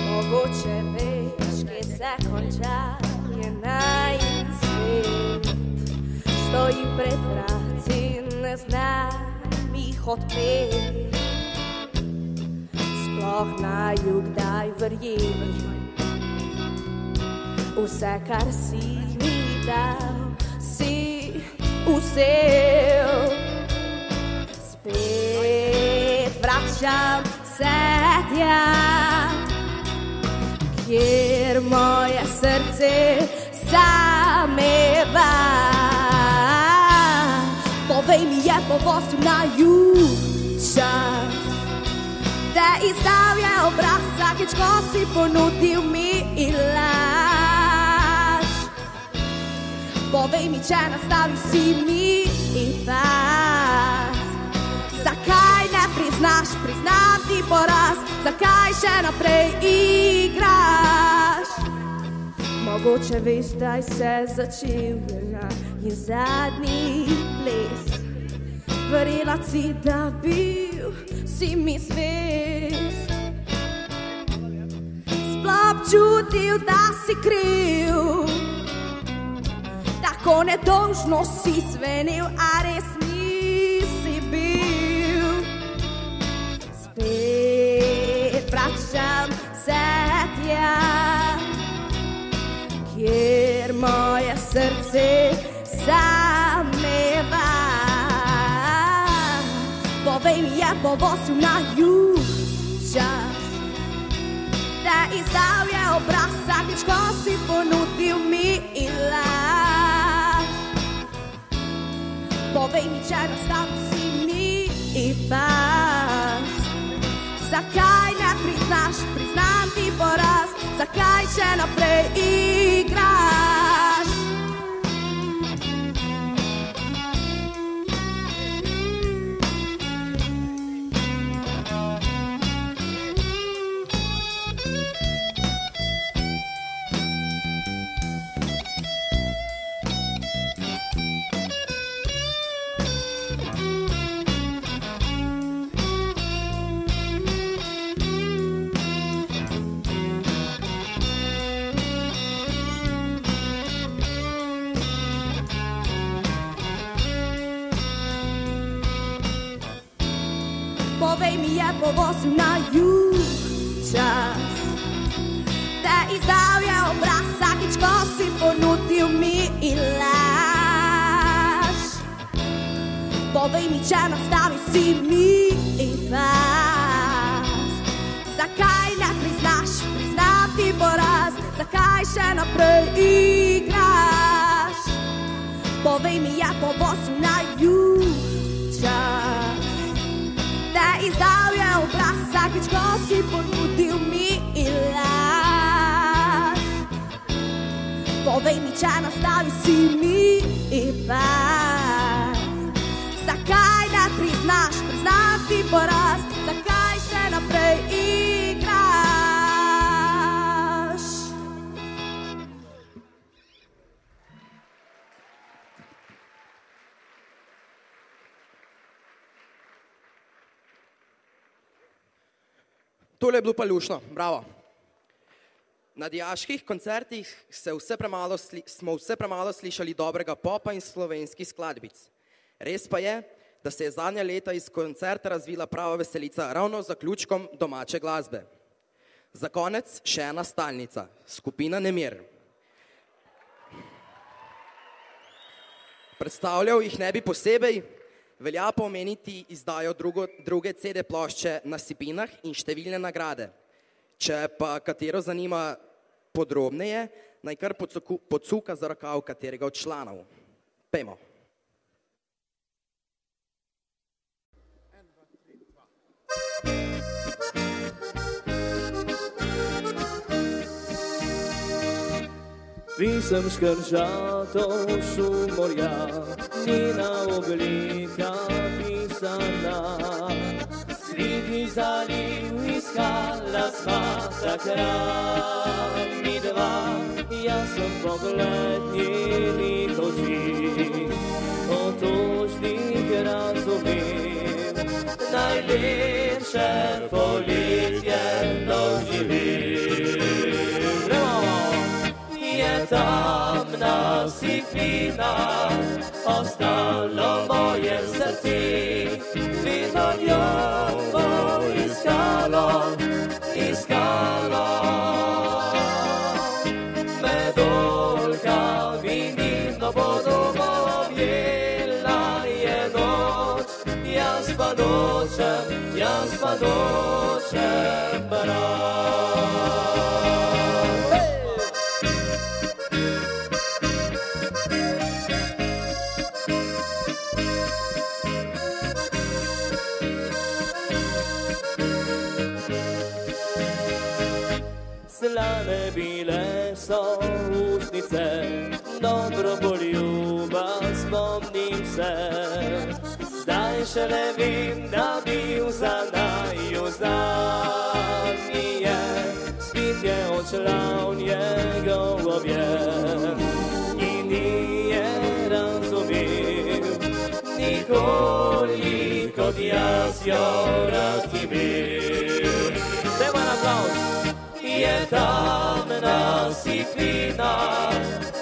Mogoče veš, kje se konča, je najin svet. Stojim pred vrati, ne znam jih odpreti. Sploh naju kdaj verjeli, vse, kar si mi dal, si vzel. Spet vračam se tja, kjer moje srce sameva. Povej mi, je povozil naju čas, te izdal je obraz vsakeč, ko si ponudil mi laž. Povej mi, če nastavil si mi pas, zakaj ne priznaš, priznam ti poraz, zakaj še naprej igraš? Mogoče veš, zdaj se začel in zadnji ples. Verjela si, da bil si mi zvest. Sploh čutil, da si kriv, tako nedolžno si zvenel, a res nisi bil. Spet vračam se tja, kjer moje srce sameva. Povej mi, je povozil naju čas, te izdal je obraz vsakeč, ko si ponudil mi laž. Povej mi, če nastavil si mi pas, zakaj ne priznaš, priznam ti poraz, zakaj še naprej igraš? Povej mi, je povozil naju čas, te izdal je obraz vsakeč, ko si ponudil mi laž. Povej mi, če nastavil si mi pas, zakaj ne priznaš, priznam ti poraz, zakaj še naprej igraš? Povej mi, je povozil naju čas, te izdal je obraz vsakeč, ko si ponudil mi laž. Povej mi, če nastavil si mi pas, zakaj ne priznaš, priznam ti poraz, zakaj še naprej igraš? Tole je bilo pa lušno, bravo. Na dijaških koncertih smo vse premalo slišali dobrega popa in slovenskih skladbic. Res pa je, da se je zadnja leta iz koncerta razvila prava veselica ravno z zaključkom domače glasbe. Za konec še ena stalnica, skupina Nemir. Predstavljal jih ne bi posebej, velja pa omeniti izdajo druge CD plošče Na Sipinah in številne nagrade. Če pa katero zanima podrobneje, naj kar pocuka za rokav katerega od članov. Pejmo. Pisem škržato šumorja, njena oblika pisana. Sredi zaliv iskala sva takrat mi dva, jaz sem pogled njenih oči, otožnih razumem, najlepše poletje doživim. Je tamna siklina, ostalo moje srce, vedno njo bo iskalo, iskalo. Med oljkami mirno bodo objela je noč, jaz pa nočem brat. Slane bile so usnice, dobro poljuba spomnim se. Zdaj še ne vem, da bil za naju znan mi je. Spit je odšla v njegov objem in ni je razumel nikoli, kot jaz jo rad imel. Dajmo en aplavz. Je tamna siklina,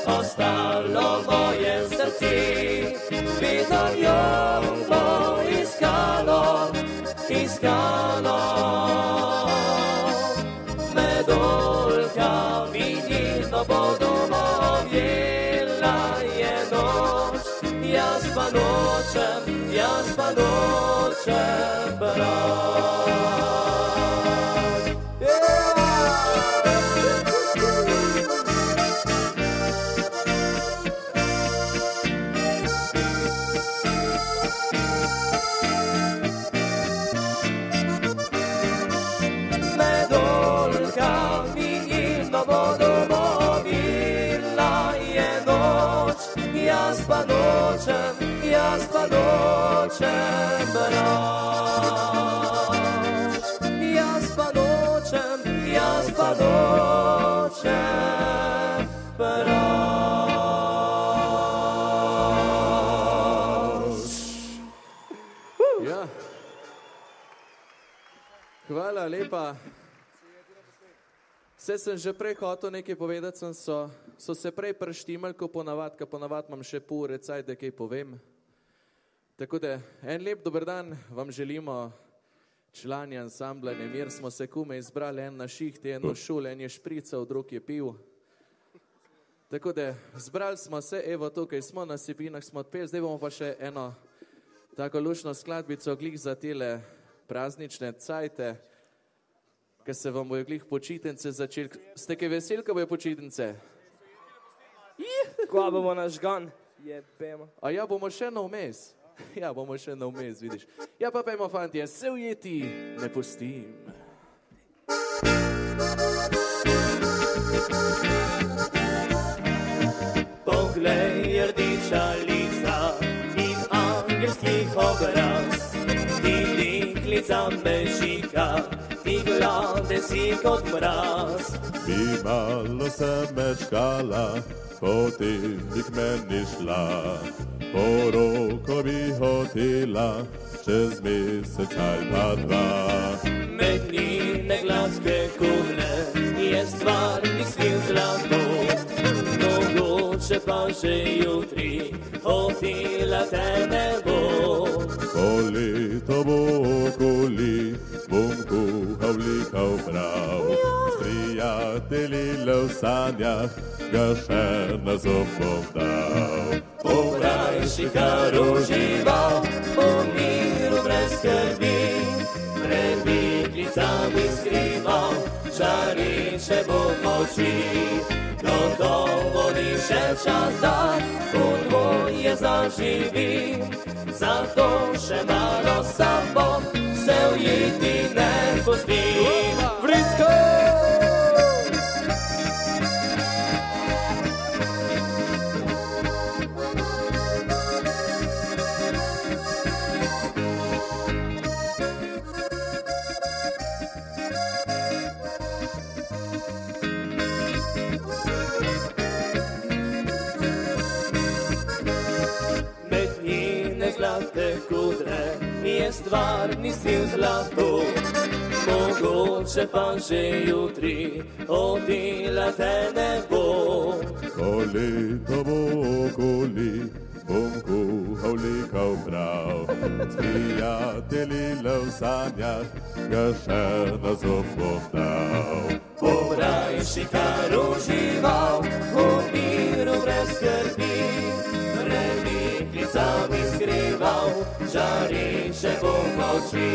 ostalo moje srce, vedno njo bo iskalo, iskalo. Med oljkami njeno bodo objela je noč, jaz pa nočem brat. Jaz pa nočem brat. Jaz pa nočem brat. Ja. Hvala lepa. Saj sem že prej hotel nekaj povedati, so se prej preštimali, ko ponavad imam še pol ure cajt, da kaj povem. Tako da, en lep dober dan vam želimo, člani ansambla Nemir, smo se kume izbrali, en na šiht, en na šul, en je šprical, drug je pil. Tako da, zbrali smo se, evo tukaj smo, na Sipinah smo odpeli, zdaj bomo pa še eno tako lušno skladbico glih za tele praznične cajte, ker se vam bojo glih počitnice začeli. Ste kaj veseli, ko bojo počitnice? Ko bomo nažgan, jebemo. A ja, bomo še na vmes. Ja, bomo še na vmes, vidiš. Ja, pa pojmo, fantje, se ujeti ne pustim. Poglej, rdiča lica in angelskih obraz, ti deklica mežika, ti glade si kot mraz. Bi malo se mečkala, potem bi k meni šla, poroko bi hotela, čez mesec ali pa dva. Med njene gladke kugle je stvarnih svil zlato, mogoče pa že jutri hotela te ne bo. Ko leto bo okoli, bom kuhal likal prav, s prijatelji le v sanjah, ga še na zob bom dal. Porajši kar užival, po miru brez skrbi, pred deklicami skrival, žareče bo moči. Gotovo ni še čas, da kot moje zaživim, zato še malo sam bom, se ujeti ne pustim. Vrisko! te kudre, je stvarni stil zlato. Mogoče pa že jutri odila te ne bo. Ko leto bo okoli, bom kuhal likav prav. S prijatelji le v sanjah, ga še na zob bom dal. Bom rajši kar užival, v miru brez skrbi, relikvicami skrival, žariše bom oči.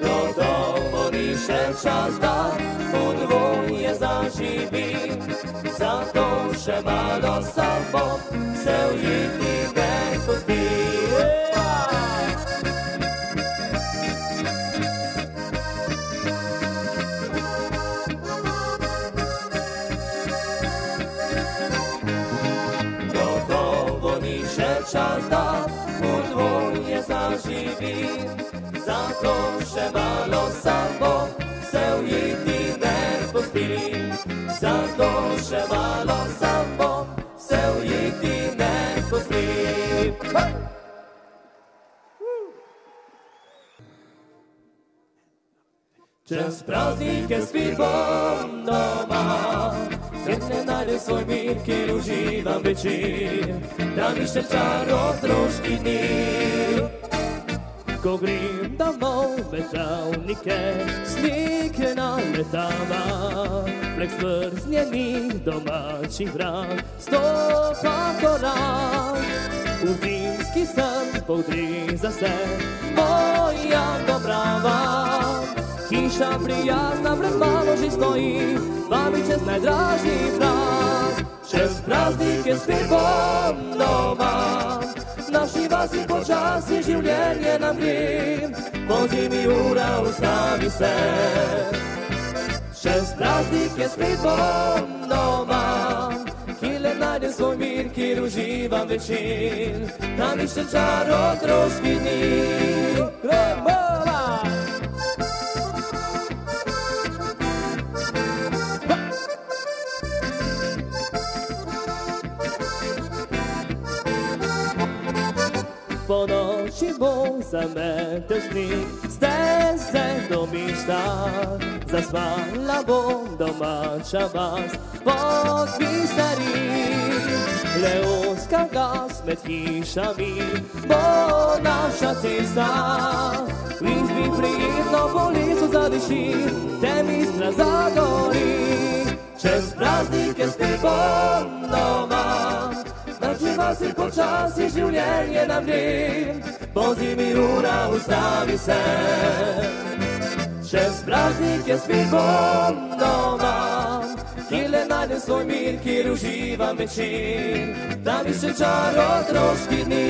Gotovo ni še čas, da podvoje zaživi, zato še malo samo se ujiti ne pusti. Gotovo ni še čas, da podvoje zaživi, zato še malo samo se ujiti ne pusti. Zato še malo samo se ujiti ne pusti. Čez praznike spet bom doma, ker ne najdem svoj mir, kjer uživam večer, da mi še čar otroški dni. Ko grem domov med travnike, sneg je naletava, prek smrznjenih domačih vrat stopa korak. V zimski san podreza se moja dobrava, hiša prijazna pred mano že stoji, vabi čez najdražji prag. Čez praznike spet bom doma, naši vasi počasi življenje nam gre, po zimi ura ustavi se. Čez praznike spet bom doma, kjer najdem svoj mir, kjer uživam večer, tam iščem čar otroški dni. Gremo! Po noči bom zametel snik, steze do mišta, zaspala bom domača vas pod biseri. Le ozka gas med hišami bo naša cesta, v izbi prijetno po lesu zadiši, temi iskra zagori. Čez praznike spet bom doma, naši vasi počasi življenje nam gre, po zimi ura ustavi se. Čez praznike spet bom doma, kjer najdem svoj mir, kjer uživam večer, tam iščem čar otroški dni.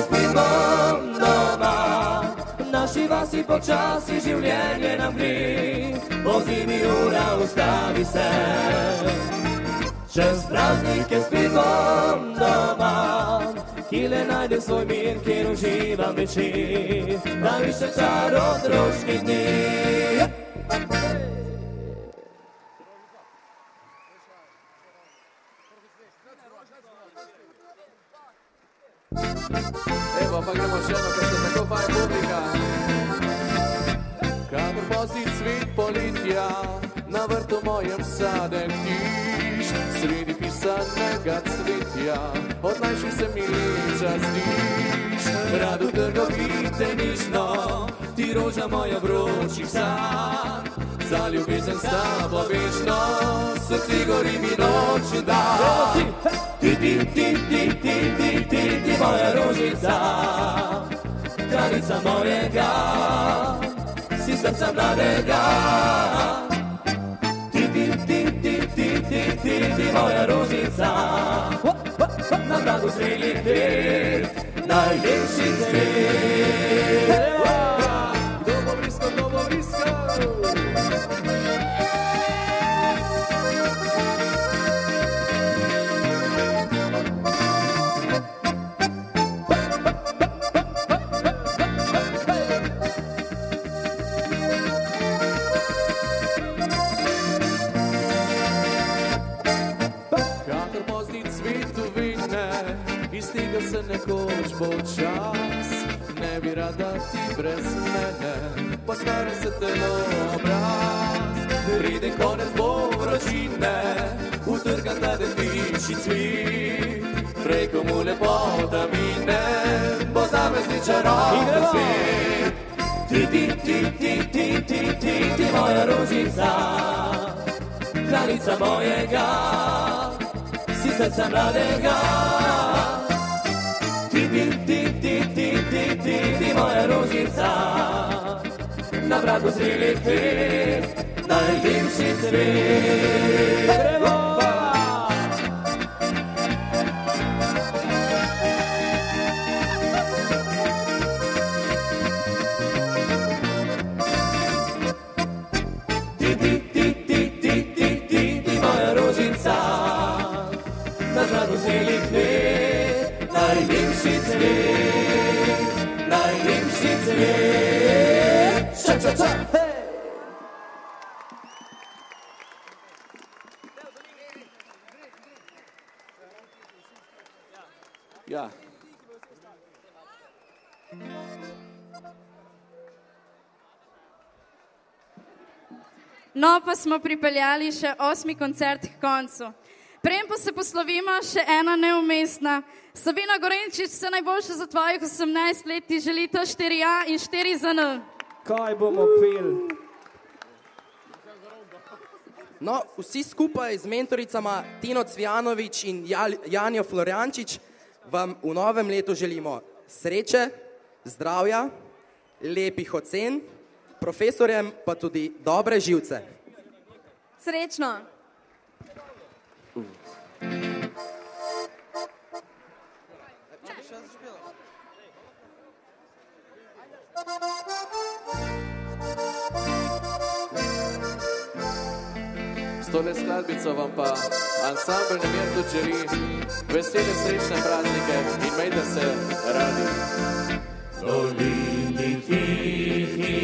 Spet bom doma, naši vasi počasi življenje nam gre, po zimi ura ustavi se. Čez praznike spet bom doma, kjer najdem svoj mir, kjer uživam večer, da iščem čar otroški dni. Evo pa gremo še eno, ker ste tako fajn publika. Kamor pozdi cvet poletja, na vrtu mojem sadek tiš, sredi pisanega cvetja, od najših se mi leča zdiš. Rad v trgovite nižno, ti roža moja vročih san, za ljubezen s tabo večno, srci gori mi noč in dan. Ti, ti, ti, ti, ti, ti, ti, ti, moja rožica, kraljica mojega, si srca mladega. Ti, ti, ti, ti, ti, ti, ti, ti, moja rožica, na pragu zrelih let, najlepši cvet. Dobro blisko, dobro blisko. tisti, ki se nekoč bo čas, ne bi rada ti brez mene, postara se telo obraz. Pride konec bo vročine, utrgam ta detiči cvit, preko mu lepota mine, bo zame zdi čarobni svet. Ti moja rožica, kraljica mojega, si srca mladega. Ti moja rožica, na vratu zrelih cvet, najljepši cvet. Ti moja rožica, na vratu zrelih cvet, najljepši cvet, najljepši cvet. Ča, hej! Ja. No, pa smo pripeljali še 8. koncert k koncu. Preden pa se poslovimo, še ena neumestna. Sabina Gorenčič, vse najboljše za tvojih 18 let, ti želita 4A in 4 za N. Kaj bomo pili? No, vsi skupaj z mentoricama Tino Cvijanović in Janjo Florjančič vam v novem letu želimo sreče, zdravja, lepih ocen, profesorjem pa tudi dobre živce. Srečno! S tole skladbico vam pa ansambl Nemir tudi želi vesele srečne praznike in imejte se radi. Dolini tihi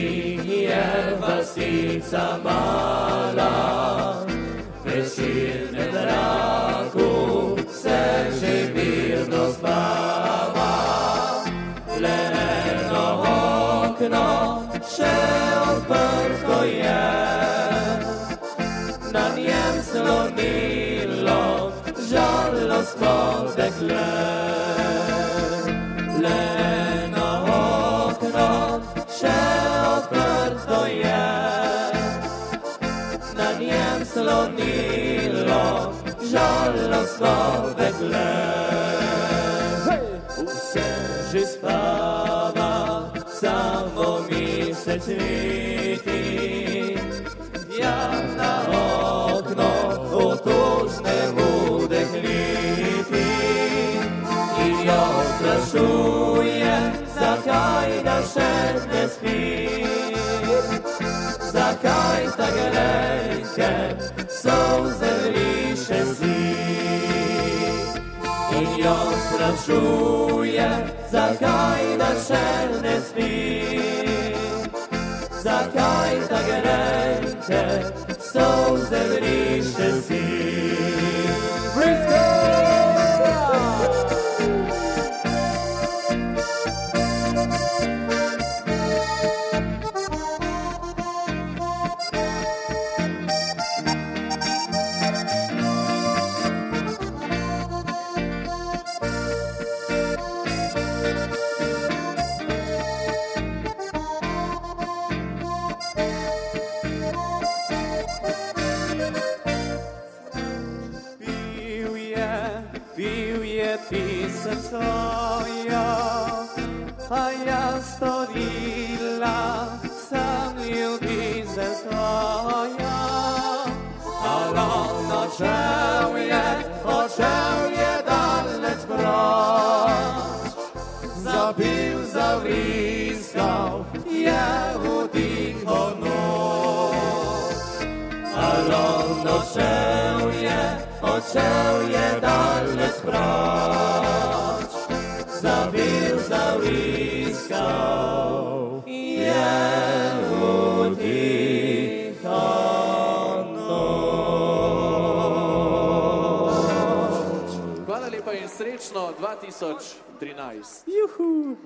je vasica mala, večernem mraku se že mirno spava. Le eno okno še odprto je, na njem slonilo žalostno dekle. Le eno okno še odprto je, na njem slonilo žalostno dekle. Vse že spava, samo mesec sveti, ja na okno otožnemu dekleti in jo sprašuje, zakaj da še ne spi, zakaj ta grenke solze vriše si. In jo sprašuje, zakaj da še ne spi, zakaj ta grenke solze vriše si. Pil je pisem svojo, a jaz storila sem ljubezen svojo. A ravno odšel je daleč proč, zapil, zavriskal je vdihal noč. A ravno odšel je daleč proč, zapil, zavriskal je vdihal noč. Hvala lepa in srečno 2013. Juhu!